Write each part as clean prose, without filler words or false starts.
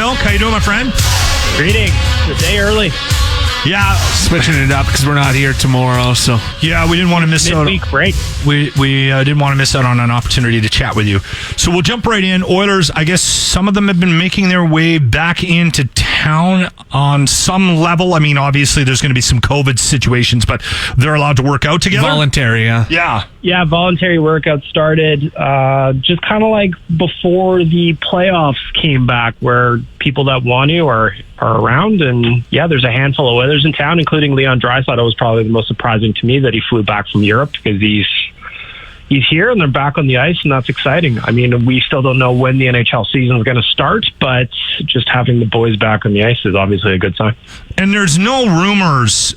Baggedmilk. How you doing, my friend? Greetings. The day early. Yeah, switching it up because we're not here tomorrow. So yeah, we didn't want to miss out. Midweek break. We didn't want to miss out on an opportunity to chat with you. So we'll jump right in. Oilers, I guess some of them have been making their way back into town on some level. I mean, obviously there's going to be some COVID situations, but they're allowed to work out together. Voluntary, yeah. Yeah, voluntary workout started just kind of like before the playoffs came back, where people that want to are around. And yeah, there's a handful of Oilers in town, including Leon Draisaitl. Was probably the most surprising to me that he flew back from Europe, because he's here and they're back on the ice, and that's exciting. I mean, we still don't know when the NHL season is going to start, but just having the boys back on the ice is obviously a good sign. And there's no rumors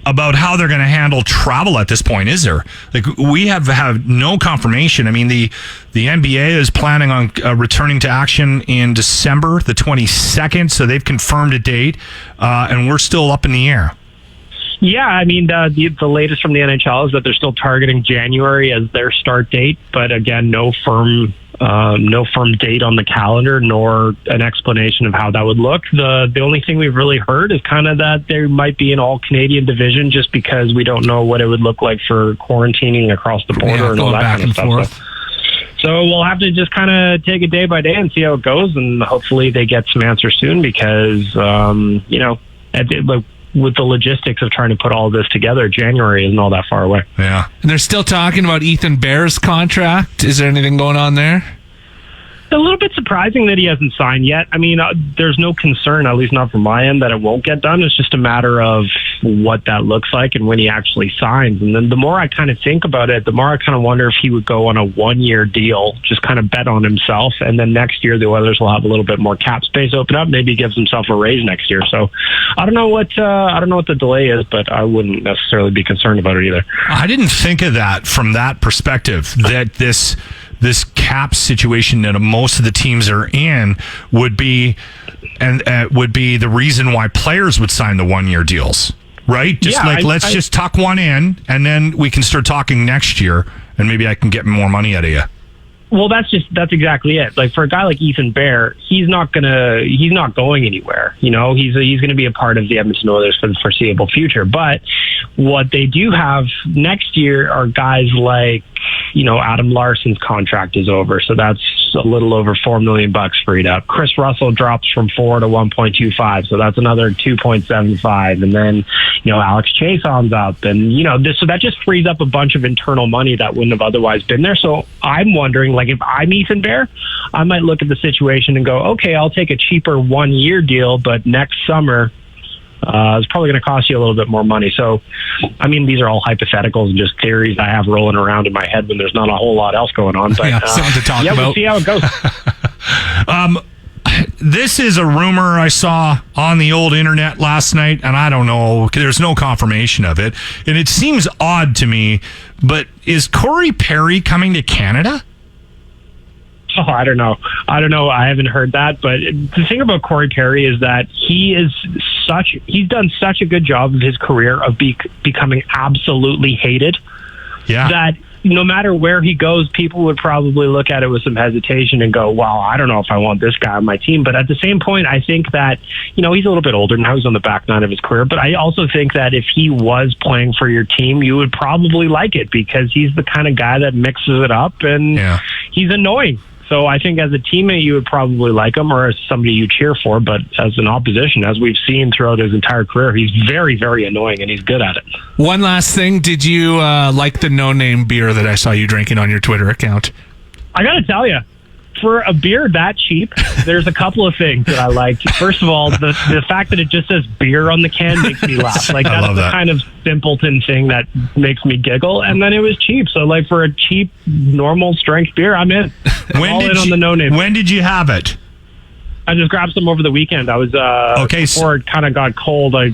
about how they're going to handle travel at this point, is there? Like, we have no confirmation. I mean, the NBA is planning on returning to action in December the 22nd, so they've confirmed a date, and we're still up in the air. Yeah, I mean, the latest from the NHL is that they're still targeting January as their start date, but again, no firm date on the calendar, nor an explanation of how that would look. The only thing we've really heard is kind of that there might be an all-Canadian division, just because we don't know what it would look like for quarantining across the border and all that kind of stuff. So we'll have to just kind of take it day by day and see how it goes, and hopefully they get some answers soon, because, with the logistics of trying to put all this together, January isn't all that far away. Yeah. And they're still talking about Ethan Bear's contract. Is there anything going on there? It's a little bit surprising that he hasn't signed yet. I mean, there's no concern, at least not from my end, that it won't get done. It's just a matter of what that looks like and when he actually signs. And then the more I kind of think about it, the more I kind of wonder if he would go on a 1-year deal, just kind of bet on himself. And then next year, the Oilers will have a little bit more cap space open up. Maybe he gives himself a raise next year. So I don't know what the delay is, but I wouldn't necessarily be concerned about it either. I didn't think of that from that perspective, that this cap situation that most of the teams are in would be the reason why players would sign the 1-year deals, right? Just let's just tuck one in, and then we can start talking next year, and maybe I can get more money out of you. Well, that's exactly it. Like, for a guy like Ethan Bear, he's not going anywhere. You know, he's going to be a part of the Edmonton Oilers for the foreseeable future. But what they do have next year are guys like, Adam Larson's contract is over, so that's a little over $4 million freed up. Chris Russell drops from 4 to 1.25, so that's another 2.75. And then, Alex Chason's up, and so that just frees up a bunch of internal money that wouldn't have otherwise been there. So I'm wondering, like, if I'm Ethan Bear, I might look at the situation and go, okay, I'll take a cheaper 1-year deal, but next summer it's probably going to cost you a little bit more money. So, I mean, these are all hypotheticals and just theories I have rolling around in my head when there's not a whole lot else going on. But something to talk about. We'll see how it goes. This is a rumor I saw on the old internet last night, and I don't know, there's no confirmation of it, and it seems odd to me, but is Corey Perry coming to Canada? Oh, I don't know. I haven't heard that. But the thing about Corey Perry is that he's done such a good job of his career of becoming absolutely hated. Yeah. That no matter where he goes, people would probably look at it with some hesitation and go, wow, I don't know if I want this guy on my team. But at the same point, I think that, he's a little bit older now. He's on the back nine of his career. But I also think that if he was playing for your team, you would probably like it, because he's the kind of guy that mixes it up, and he's annoying. So I think as a teammate, you would probably like him, or as somebody you cheer for. But as an opposition, as we've seen throughout his entire career, he's very, very annoying, and he's good at it. One last thing. Did you like the no-name beer that I saw you drinking on your Twitter account? I got to tell you, for a beer that cheap, there's a couple of things that I liked. First of all, the fact that it just says beer on the can makes me laugh. Like, that's the kind of simpleton thing that makes me giggle. And then it was cheap. So, like, for a cheap, normal strength beer, I'm in. On the no-name. When did you have it? I just grabbed some over the weekend. I was, before it kind of got cold, I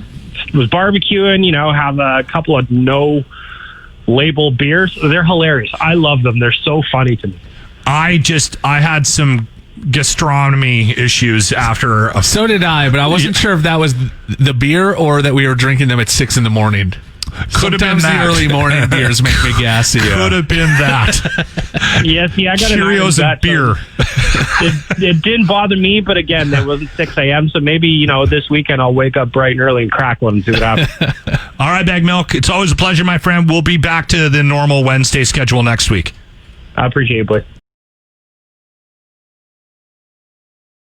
was barbecuing, have a couple of no-label beers. They're hilarious. I love them. They're so funny to me. I had some gastronomy issues after. So did I, but I wasn't sure if that was the beer or that we were drinking them at 6 a.m. Could have been Sometimes the that. early morning beers make me gassy. Could have been that. Yeah, see, I got Cheerios and beer. It didn't bother me, but again, it wasn't 6 a.m., so maybe, this weekend I'll wake up bright and early and crack one and see what happens. All right, Baggedmilk. It's always a pleasure, my friend. We'll be back to the normal Wednesday schedule next week. I appreciate it, boys.